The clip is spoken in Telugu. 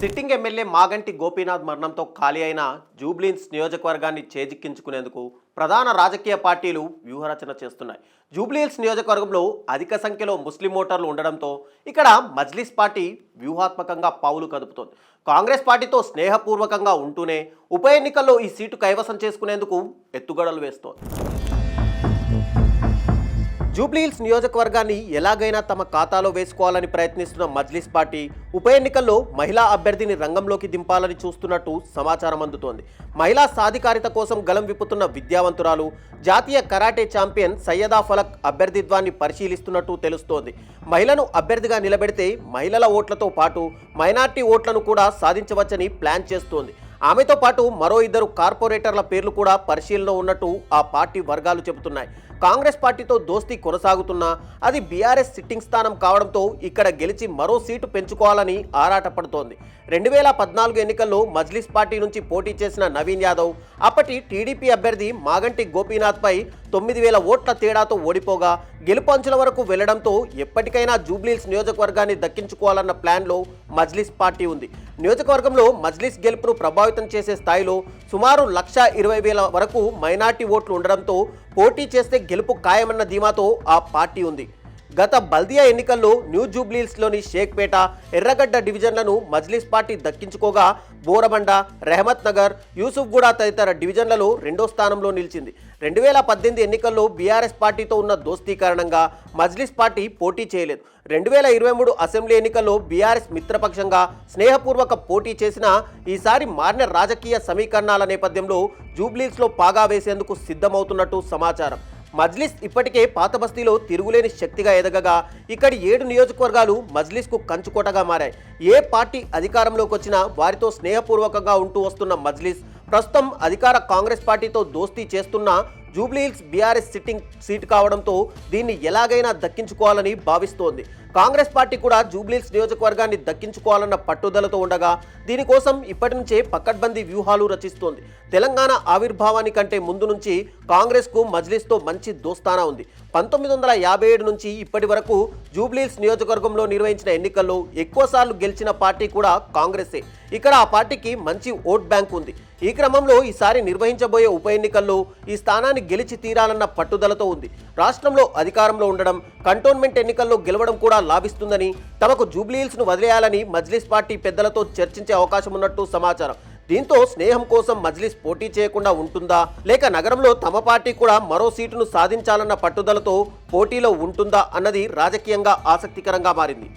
సిట్టింగ్ ఎమ్మెల్యే మాగంటి గోపీనాథ్ మరణంతో ఖాళీ అయిన జూబ్లీహిల్స్ నియోజకవర్గాన్ని చేజిక్కించుకునేందుకు ప్రధాన రాజకీయ పార్టీలు వ్యూహరచన చేస్తున్నాయి. జూబ్లీహిల్స్ నియోజకవర్గంలో అధిక సంఖ్యలో ముస్లిం ఓటర్లు ఉండడంతో ఇక్కడ మజ్లిస్ పార్టీ వ్యూహాత్మకంగా పావులు కదుపుతోంది. కాంగ్రెస్ పార్టీతో స్నేహపూర్వకంగా ఉంటూనే ఉప ఎన్నికల్లో ఈ సీటు కైవసం చేసుకునేందుకు ఎత్తుగడలు వేస్తోంది. జూబ్లీహిల్స్ నియోజకవర్గాన్ని ఎలాగైనా తమ ఖాతాలో వేసుకోవాలని ప్రయత్నిస్తున్న మజ్లిస్ పార్టీ ఉప ఎన్నికల్లో మహిళా అభ్యర్థిని రంగంలోకి దింపాలని చూస్తున్నట్టు సమాచారం అందుతోంది. మహిళా సాధికారిత కోసం గలం విప్పుతున్న విద్యావంతురాలు జాతీయ కరాటే ఛాంపియన్ సయ్యదా ఫలక్ అభ్యర్థిత్వాన్ని పరిశీలిస్తున్నట్టు తెలుస్తోంది. మహిళను అభ్యర్థిగా నిలబెడితే మహిళల ఓట్లతో పాటు మైనార్టీ ఓట్లను కూడా సాధించవచ్చని ప్లాన్ చేస్తోంది. ఆమెతో పాటు మరో 2 కార్పొరేటర్ల పేర్లు కూడా పరిశీలనలో ఉన్నట్టు ఆ పార్టీ వర్గాలు చెబుతున్నాయి. కాంగ్రెస్ పార్టీతో దోస్తీ కొనసాగుతున్నా అది బీఆర్ఎస్ సిట్టింగ్ స్థానం కావడంతో ఇక్కడ గెలిచి మరో సీటు పెంచుకోవాలని ఆరాటపడుతోంది. 2014 ఎన్నికల్లో మజ్లిస్ పార్టీ నుంచి పోటీ చేసిన నవీన్ యాదవ్ అప్పటి టీడీపీ అభ్యర్థి మాగంటి గోపీనాథ్పై 9,000 ఓట్ల తేడాతో ఓడిపోగా గెలుపు అంచుల వరకు వెళ్లడంతో ఎప్పటికైనా జూబ్లీహిల్స్ నియోజకవర్గాన్ని దక్కించుకోవాలన్న ప్లాన్లో మజ్లిస్ పార్టీ ఉంది. నియోజకవర్గంలో మజ్లిస్ గెలుపును ప్రభావితం చేసే స్థాయిలో సుమారు 1,20,000 వరకు మైనార్టీ ఓట్లు ఉండడంతో పోటీ చేస్తే గెలుపు ఖాయమన్న ధీమాతో ఆ పార్టీ ఉంది. గత బల్దియా ఎన్నికల్లో న్యూ జూబ్లీహిల్స్లోని షేక్పేట, ఎర్రగడ్డ డివిజన్లను మజ్లిస్ పార్టీ దక్కించుకోగా బోరబండ, రెహమత్ నగర్, యూసుఫ్గూడ తదితర డివిజన్లలో 2వ స్థానంలో నిలిచింది. 2018 ఎన్నికల్లో బీఆర్ఎస్ పార్టీతో ఉన్న దోస్తీ కారణంగా మజ్లిస్ పార్టీ పోటీ చేయలేదు. 2023 అసెంబ్లీ ఎన్నికల్లో బీఆర్ఎస్ మిత్రపక్షంగా స్నేహపూర్వక పోటీ చేసిన ఈసారి మారిన రాజకీయ సమీకరణాల నేపథ్యంలో జూబ్లీహిల్స్లో పాగా వేసేందుకు సిద్ధమవుతున్నట్టు సమాచారం. మజ్లిస్ ఇప్పటికే పాత బస్తీలో తిరుగులేని శక్తిగా ఎదగగా ఇక్కడి 7 నియోజకవర్గాలు మజ్లిస్కు కంచుకోటగా మారాయి. ఏ పార్టీ అధికారంలోకి వచ్చినా వారితో స్నేహపూర్వకంగా ఉంటూ వస్తున్న మజ్లిస్ ప్రస్తుతం అధికార కాంగ్రెస్ పార్టీతో దోస్తీ చేస్తున్న జూబ్లీహిల్స్ బీఆర్ఎస్ సిట్టింగ్ సీటు కావడంతో దీన్ని ఎలాగైనా దక్కించుకోవాలని భావిస్తోంది. కాంగ్రెస్ పార్టీ కూడా జూబ్లీహిల్స్ నియోజకవర్గాన్ని దక్కించుకోవాలన్న పట్టుదలతో ఉండగా దీనికోసం ఇప్పటి నుంచే పకడ్బందీ వ్యూహాలు రచిస్తోంది. తెలంగాణ ఆవిర్భావానికంటే ముందు నుంచి కాంగ్రెస్కు మజ్లిస్తో మంచి దోస్తానా ఉంది. 1957 నుంచి ఇప్పటి వరకు జూబ్లీహిల్స్ నియోజకవర్గంలో నిర్వహించిన ఎన్నికల్లో ఎక్కువసార్లు గెలిచిన పార్టీ కూడా కాంగ్రెసే. ఇక్కడ ఆ పార్టీకి మంచి ఓట్ బ్యాంక్ ఉంది. ఈ క్రమంలో ఈసారి నిర్వహించబోయే ఉప ఎన్నికల్లో ఈ స్థానాన్ని గెలిచి తీరాలన్న పట్టుదలతో ఉంది. రాష్ట్రంలో అధికారంలో ఉండడం, కంటోన్మెంట్ ఎన్నికల్లో గెలవడం కూడా లాభిస్తుందని, తమకు జూబ్లీహిల్స్ను వదిలేయాలని మజ్లిస్ పార్టీ పెద్దలతో చర్చించే అవకాశం ఉన్నట్టు సమాచారం. దీంతో స్నేహం కోసం మజ్లిస్ పోటీ చేయకుండా ఉంటుందా, లేక నగరంలో తమ పార్టీ కూడా మరో సీటును సాధించాలన్న పట్టుదలతో పోటీలో ఉంటుందా అన్నది రాజకీయంగా ఆసక్తికరంగా మారింది.